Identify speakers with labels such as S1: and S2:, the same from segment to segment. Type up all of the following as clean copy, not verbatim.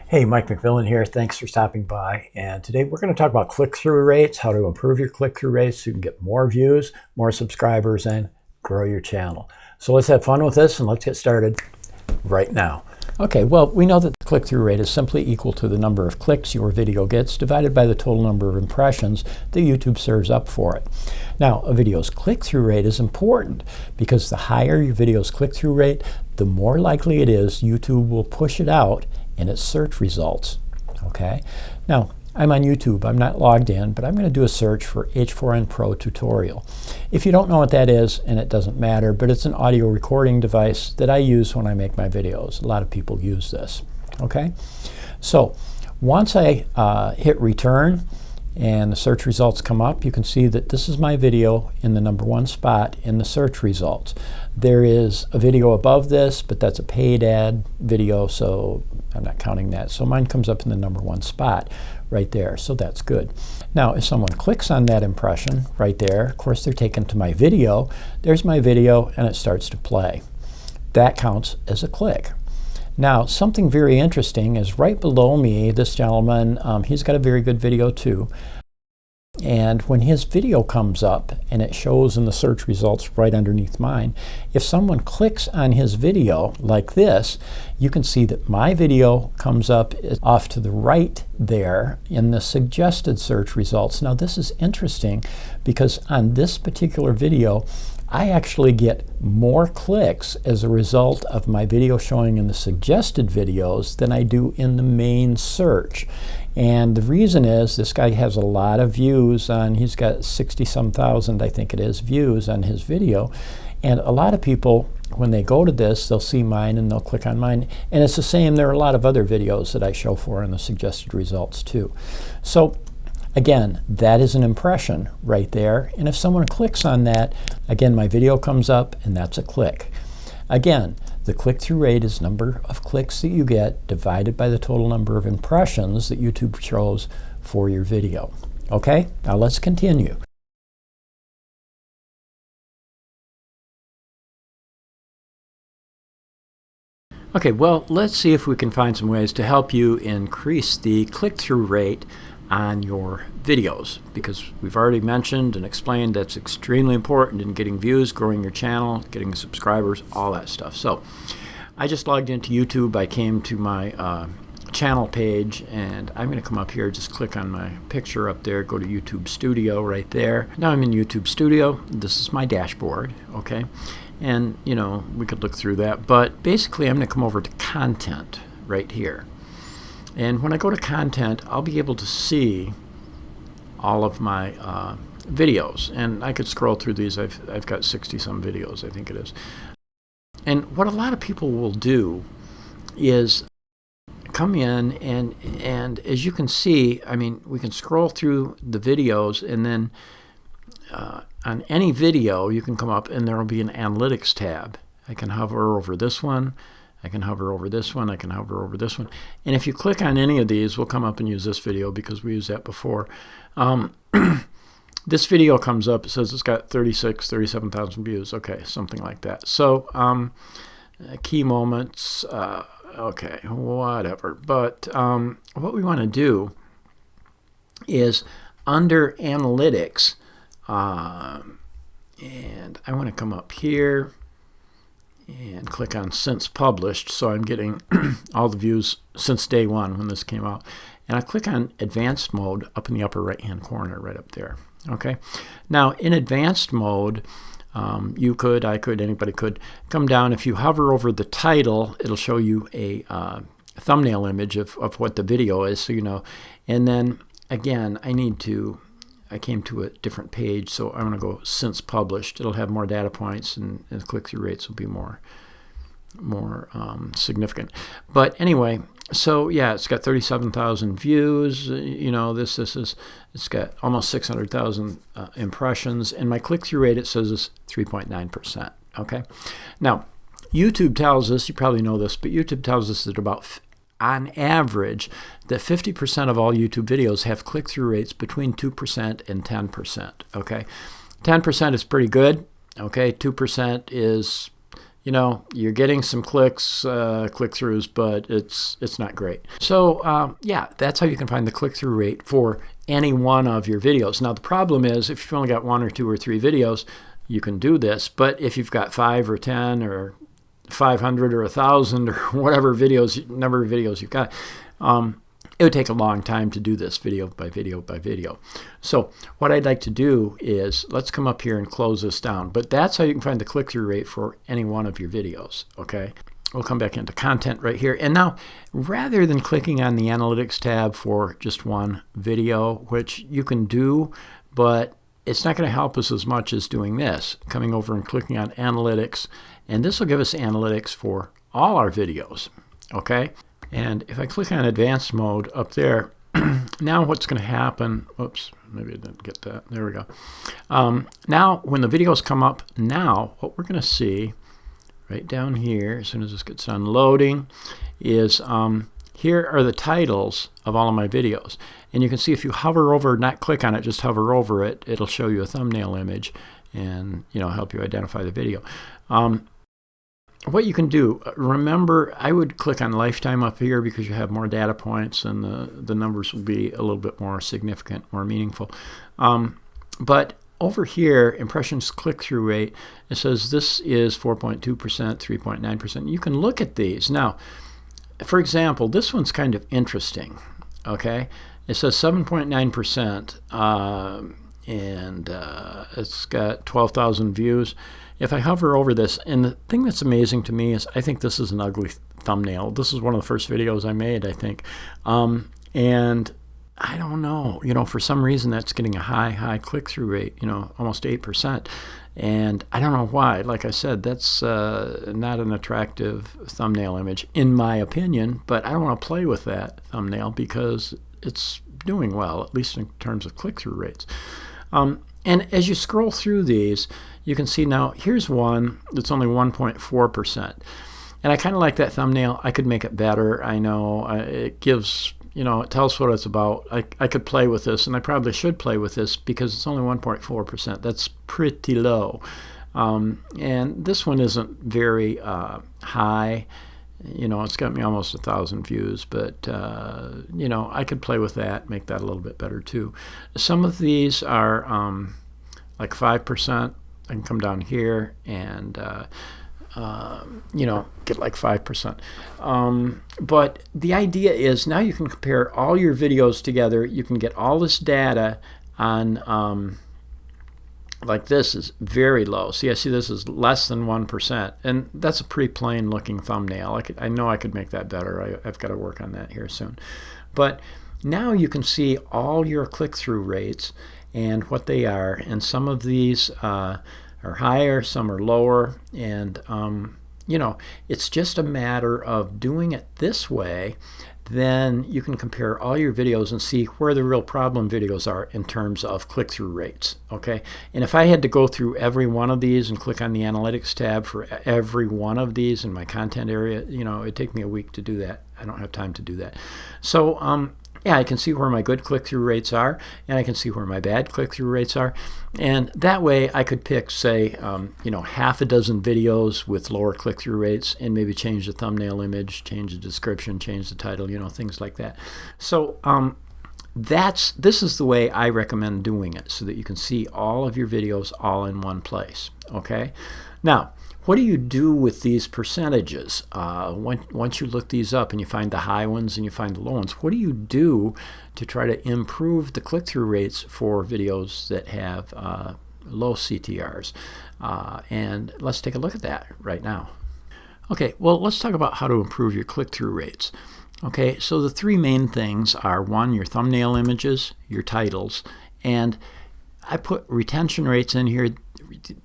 S1: Hey, Mike McMillan here. Thanks for stopping by. And today we're going to talk about click-through rates, how to improve your click-through rates so you can get more views, more subscribers, and grow your channel. So let's have fun with this and let's get started right now. Okay, well, we know that the click-through rate is simply equal to the number of clicks your video gets divided by the total number of impressions that YouTube serves up for it. Now, a video's click-through rate is important because the higher your video's click-through rate, the more likely it is YouTube will push it out in its search results. Okay, now I'm on YouTube. I'm not logged in, but I'm going to do a search for H4n Pro tutorial. If you don't know what that is, and it doesn't matter, but it's an audio recording device that I use when I make my videos. A lot of people use this. Okay, so once I hit return and the search results come up, you can see that this is my video in the #1 spot in the search results. There is a video above this, but that's a paid ad video, so I'm not counting that. So mine comes up in the #1 spot right there, so that's good. Now, if someone clicks on that impression right there, of course they're taken to my video. There's my video, and it starts to play. That counts as a click. Now, something very interesting is right below me, this gentleman, he's got a very good video too. And when his video comes up and it shows in the search results right underneath mine, if someone clicks on his video like this, you can see that my video comes up off to the right there in the suggested search results. Now, this is interesting because on this particular video, I actually get more clicks as a result of my video showing in the suggested videos than I do in the main search. And the reason is this guy has a lot of views on, he's got 60-some thousand, I think it is, views on his video. And a lot of people, when they go to this, they'll see mine and they'll click on mine. And it's the same, there are a lot of other videos that I show for in the suggested results too. So again, that is an impression right there. And if someone clicks on that, again, my video comes up and that's a click. Again, the click-through rate is number of clicks that you get divided by the total number of impressions that YouTube shows for your video. Okay, now let's continue. Okay, well, let's see if we can find some ways to help you increase the click-through rate on your videos, because we've already mentioned and explained that's extremely important in getting views, growing your channel, getting subscribers, all that stuff. So I just logged into YouTube. I came to my channel page, and I'm going to come up here, just click on my picture up there, go to YouTube Studio right there. Now I'm in YouTube Studio. This is my dashboard, okay? And, you know, we could look through that, but basically I'm going to come over to Content right here. And when I go to Content, I'll be able to see all of my videos. And I could scroll through these. I've got 60-some videos, I think it is. And what a lot of people will do is come in and as you can see, I mean, we can scroll through the videos, and then on any video, you can come up and there will be an Analytics tab. I can hover over this one. I can hover over this one, I can hover over this one. And if you click on any of these, we'll come up and use this video because we used that before. This video comes up, it says it's got 37,000 views. Okay, something like that. So key moments, okay, whatever. But what we want to do is under Analytics, and I want to come up here and click on Since Published, so I'm getting all the views since day one when this came out. And I click on Advanced Mode up in the upper right-hand corner, right up there. Okay. Now, in Advanced Mode, you could, I could, anybody could come down. If you hover over the title, it'll show you a thumbnail image of what the video is, so you know. And then, again, I came to a different page, so I'm going to go Since Published. It'll have more data points, and the click-through rates will be more significant. But anyway, so yeah, it's got 37,000 views. You know, it's got almost 600,000 impressions, and my click-through rate, it says, is 3.9%. Okay, now YouTube tells us, you probably know this, but YouTube tells us that about on average, that 50% of all YouTube videos have click-through rates between 2% and 10%. Okay, 10% is pretty good. Okay, 2% is, you know, you're getting some clicks, click-throughs, but it's not great. So yeah, that's how you can find the click-through rate for any one of your videos. Now the problem is if you've only got 1 or 2 or 3 videos, you can do this. But if you've got 5 or 10 or 500 or 1,000 or whatever number of videos you've got, it would take a long time to do this video by video by video. So what I'd like to do is, let's come up here and close this down. But that's how you can find the click-through rate for any one of your videos, okay? We'll come back into content right here. And now, rather than clicking on the analytics tab for just one video, which you can do, but it's not going to help us as much as doing this, coming over and clicking on analytics. And this will give us analytics for all our videos, okay? And if I click on advanced mode up there, now what's going to happen, oops, maybe I didn't get that, there we go. Now when the videos come up now, what we're going to see right down here, as soon as this gets done loading, is here are the titles of all of my videos. And you can see if you hover over, not click on it, just hover over it, it'll show you a thumbnail image and, you know, help you identify the video. What you can do, remember, I would click on lifetime up here because you have more data points and the numbers will be a little bit more significant, more meaningful. But over here, impressions click-through rate, it says this is 4.2%, 3.9%. You can look at these. Now, for example, this one's kind of interesting, okay? It says 7.9%, and it's got 12,000 views. If I hover over this, and the thing that's amazing to me is I think this is an ugly thumbnail. This is one of the first videos I made, I think. And I don't know, you know, for some reason that's getting a high click-through rate, you know, almost 8%. And I don't know why. Like I said, that's not an attractive thumbnail image, in my opinion, but I don't want to play with that thumbnail because it's doing well, at least in terms of click-through rates. And as you scroll through these, you can see now, here's one that's only 1.4%. And I kind of like that thumbnail. I could make it better. I know it gives, you know, it tells what it's about. I could play with this, and I probably should play with this because it's only 1.4%. That's pretty low. And this one isn't very high. You know, it's got me almost 1,000 views, but, you know, I could play with that, make that a little bit better too. Some of these are like 5%. I can come down here and, you know, get like 5%. But the idea is now you can compare all your videos together. You can get all this data on, like this is very low. See, I see this is less than 1%. And that's a pretty plain looking thumbnail. I know I could make that better. I've got to work on that here soon. But now you can see all your click-through rates and what they are. And some of these are higher, some are lower. And, you know, it's just a matter of doing it this way. Then you can compare all your videos and see where the real problem videos are in terms of click-through rates, okay? And if I had to go through every one of these and click on the analytics tab for every one of these in my content area, you know, it'd take me a week to do that. I don't have time to do that. So, yeah, I can see where my good click-through rates are, and I can see where my bad click-through rates are. And that way I could pick, say, you know, half a dozen videos with lower click-through rates and maybe change the thumbnail image, change the description, change the title, you know, things like that. So this is the way I recommend doing it so that you can see all of your videos all in one place, okay? Now, what do you do with these percentages? Once you look these up and you find the high ones and you find the low ones, what do you do to try to improve the click-through rates for videos that have low CTRs? And let's take a look at that right now. Okay, well, let's talk about how to improve your click-through rates. Okay, so the three main things are, one, your thumbnail images, your titles, and I put retention rates in here.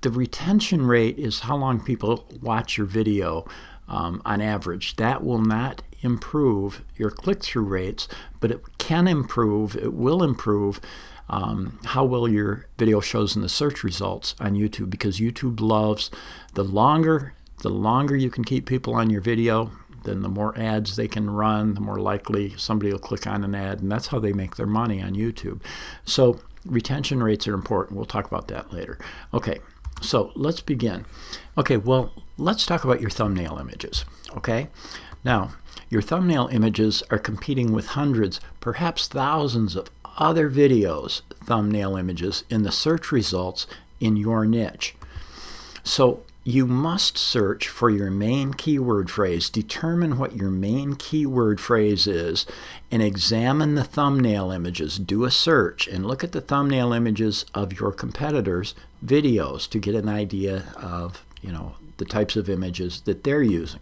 S1: The retention rate is how long people watch your video on average. That will not improve your click-through rates, but it can improve, it will improve how well your video shows in the search results on YouTube, because YouTube loves the longer you can keep people on your video, then the more ads they can run, the more likely somebody will click on an ad, and that's how they make their money on YouTube. So retention rates are important. We'll talk about that later. Okay, So let's begin. Okay, well, let's talk about your thumbnail images, okay? Now, your thumbnail images are competing with hundreds, perhaps thousands of other videos, thumbnail images in the search results in your niche. So you must search for your main keyword phrase, determine what your main keyword phrase is, and examine the thumbnail images. Do a search and look at the thumbnail images of your competitors' videos to get an idea of, the types of images that they're using.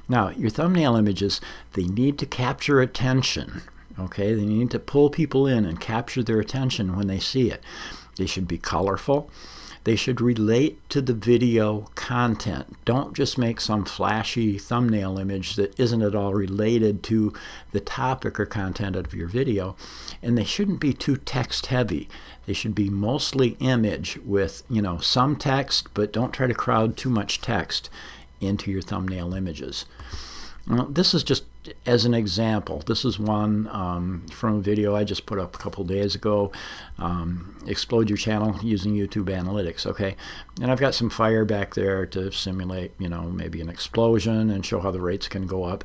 S1: Now, your thumbnail images, they need to capture attention. Okay, they need to pull people in and capture their attention when they see it. They should be colorful. They should relate to the video content. Don't just make some flashy thumbnail image that isn't at all related to the topic or content of your video. And they shouldn't be too text heavy. They should be mostly image with, some text, but don't try to crowd too much text into your thumbnail images. Well, this is just as an example. This is one from a video I just put up a couple days ago. Explode your channel using YouTube Analytics, okay? And I've got some fire back there to simulate, maybe an explosion and show how the rates can go up.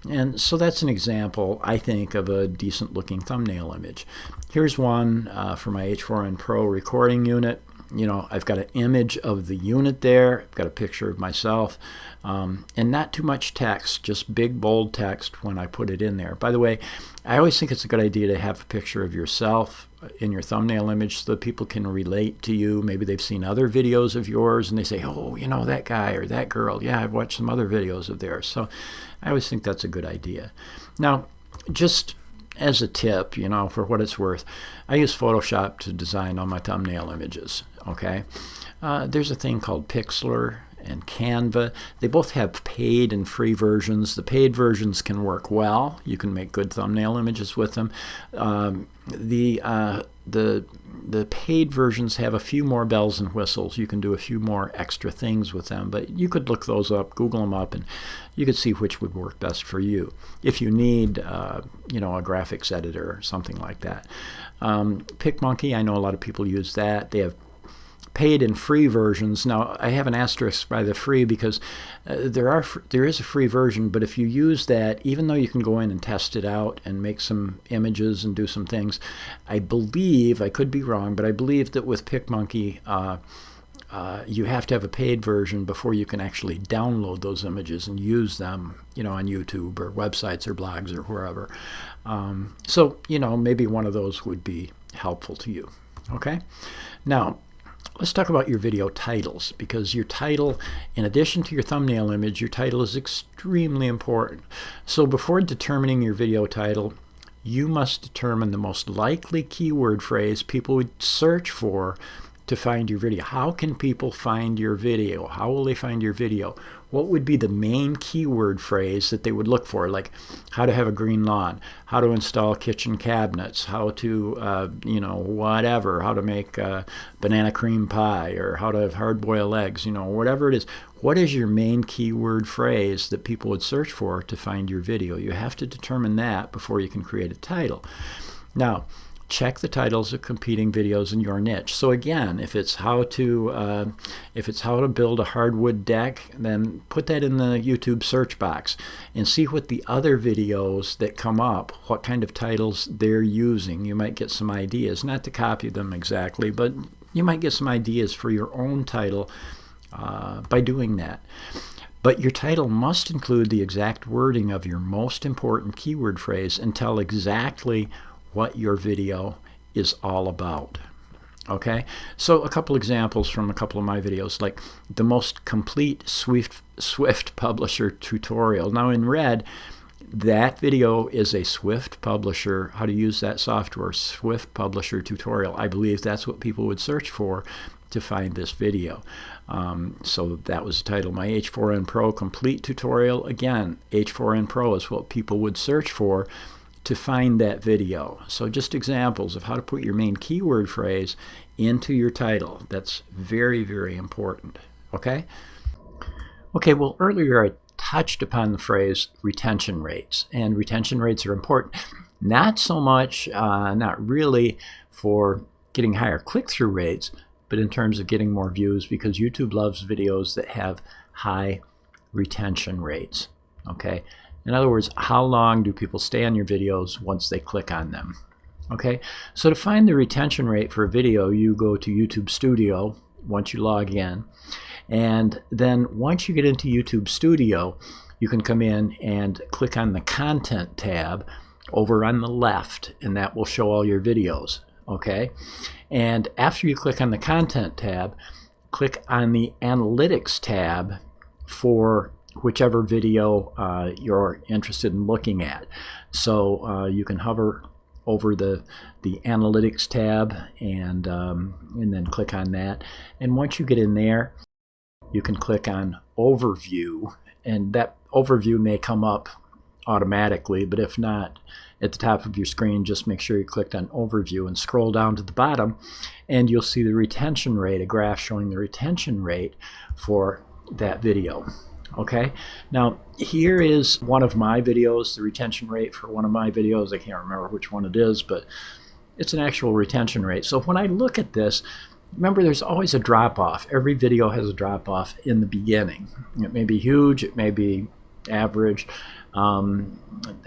S1: And so that's an example, I think, of a decent looking thumbnail image. Here's one for my H4n Pro recording unit. I've got an image of the unit there. I've got a picture of myself, and not too much text, just big, bold text when I put it in there. By the way, I always think it's a good idea to have a picture of yourself in your thumbnail image so that people can relate to you. Maybe they've seen other videos of yours and they say, oh, that guy or that girl. Yeah, I've watched some other videos of theirs. So I always think that's a good idea. Now, just as a tip, for what it's worth, I use Photoshop to design all my thumbnail images, okay? There's a thing called Pixlr and Canva. They both have paid and free versions. The paid versions can work well. You can make good thumbnail images with them. The paid versions have a few more bells and whistles. You can do a few more extra things with them, but you could look those up, Google them up, and you could see which would work best for you. If you need, a graphics editor or something like that. PicMonkey, I know a lot of people use that. They have paid and free versions. Now, I have an asterisk by the free because there is a free version, but if you use that, even though you can go in and test it out and make some images and do some things, I believe, I could be wrong, but I believe that with PicMonkey, you have to have a paid version before you can actually download those images and use them, on YouTube or websites or blogs or wherever. So, maybe one of those would be helpful to you. Okay? Now, let's talk about your video titles, because your title, in addition to your thumbnail image, your title is extremely important. So before determining your video title, you must determine the most likely keyword phrase people would search for to find your video. How can people find your video? How will they find your video? What would be the main keyword phrase that they would look for? Like how to have a green lawn, how to install kitchen cabinets, how to, whatever, how to make banana cream pie, or how to have hard-boiled eggs, whatever it is. What is your main keyword phrase that people would search for to find your video? You have to determine that before you can create a title. Now, check the titles of competing videos in your niche. So again, if it's how to build a hardwood deck, then put that in the YouTube search box and see what the other videos that come up, what kind of titles they're using. You might get some ideas, not to copy them exactly, but you might get some ideas for your own title by doing that. But your title must include the exact wording of your most important keyword phrase and tell exactly what your video is all about. Okay, so a couple examples from a couple of my videos, like the most complete Swift Publisher tutorial. Now in red, that video is a Swift Publisher, how to use that software, Swift Publisher tutorial. I believe that's what people would search for to find this video. So that was the title. My H4n Pro complete tutorial. Again, H4n Pro is what people would search for to find that video. So just examples of how to put your main keyword phrase into your title. That's very, very important. Okay? Okay, well, earlier I touched upon the phrase retention rates, and retention rates are important. Not so much, not really for getting higher click-through rates, but in terms of getting more views, because YouTube loves videos that have high retention rates. Okay, in other words, how long do people stay on your videos once they click on them? Okay, so to find the retention rate for a video, you go to YouTube Studio once you log in, and then once you get into YouTube Studio, you can come in and click on the Content tab over on the left, and that will show all your videos. Okay, and after you click on the Content tab, click on the Analytics tab for whichever video you're interested in looking at. So you can hover over the Analytics tab and then click on that. And once you get in there, you can click on Overview, and that overview may come up automatically, but if not, at the top of your screen, just make sure you clicked on Overview and scroll down to the bottom, and you'll see the retention rate, a graph showing the retention rate for that video. Okay, now here is one of my videos, the retention rate for one of my videos. I can't remember which one it is, but it's an actual retention rate. So when I look at this, remember there's always a drop-off. Every video has a drop-off in the beginning. It may be huge, it may be average.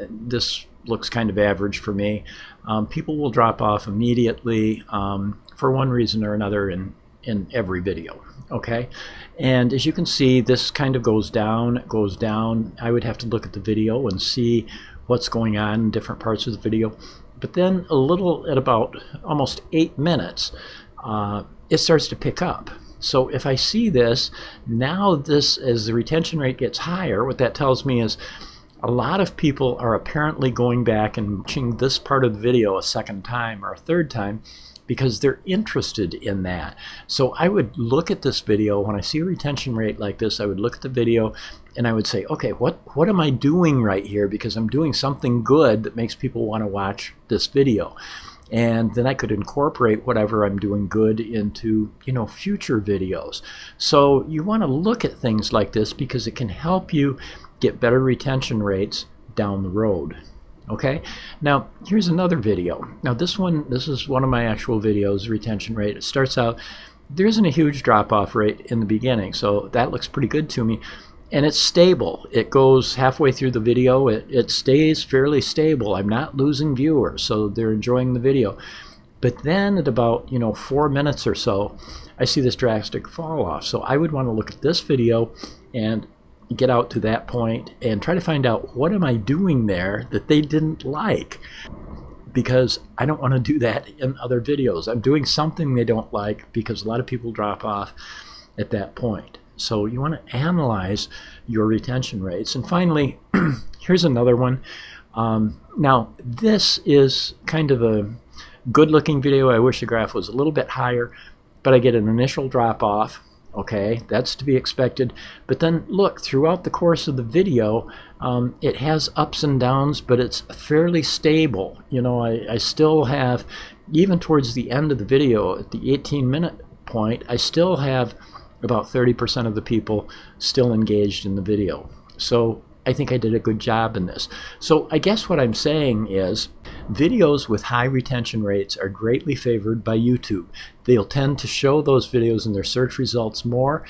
S1: This looks kind of average for me. People will drop off immediately for one reason or another in every video. Okay, and as you can see, this kind of goes down, goes down. I would have to look at the video and see what's going on in different parts of the video. But then a little, at about almost 8 minutes, it starts to pick up. So if I see this, now this, as the retention rate gets higher, what that tells me is a lot of people are apparently going back and watching this part of the video a second time or a third time because they're interested in that. So I would look at this video, when I see a retention rate like this, I would look at the video and I would say, okay, what am I doing right here? Because I'm doing something good that makes people want to watch this video. And then I could incorporate whatever I'm doing good into, future videos. So you want to look at things like this because it can help you get better retention rates down the road. Okay, now here's another video. Now this is one of my actual videos, retention rate. It starts out, there isn't a huge drop-off rate in the beginning, so that looks pretty good to me. And it's stable. It goes halfway through the video. It stays fairly stable. I'm not losing viewers, so they're enjoying the video. But then at about 4 minutes or so, I see this drastic fall off. So I would want to look at this video and get out to that point and try to find out what am I doing there that they didn't like, because I don't want to do that in other videos. I'm doing something they don't like because a lot of people drop off at that point. So you want to analyze your retention rates. And finally, here's another one. Now this is kind of a good looking video. I wish the graph was a little bit higher, but I get an initial drop off. Okay, that's to be expected. But then look, throughout the course of the video, it has ups and downs, but it's fairly stable. I still have, even towards the end of the video, at the 18-minute point, I still have about 30% of the people still engaged in the video. So I think I did a good job in this. So I guess what I'm saying is videos with high retention rates are greatly favored by YouTube. They'll tend to show those videos in their search results more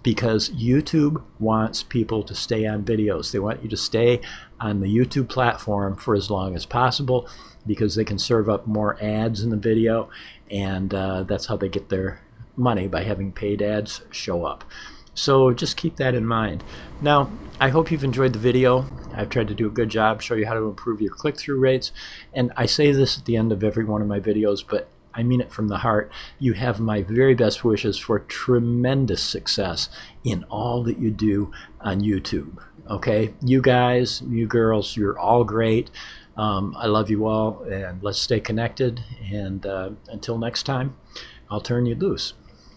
S1: because YouTube wants people to stay on videos. They want you to stay on the YouTube platform for as long as possible because they can serve up more ads in the video, and that's how they get their money, by having paid ads show up. So just keep that in mind. Now, I hope you've enjoyed the video. I've tried to do a good job, show you how to improve your click-through rates. And I say this at the end of every one of my videos, but I mean it from the heart. You have my very best wishes for tremendous success in all that you do on YouTube. Okay? You guys, you girls, you're all great. I love you all, and let's stay connected. And until next time, I'll turn you loose.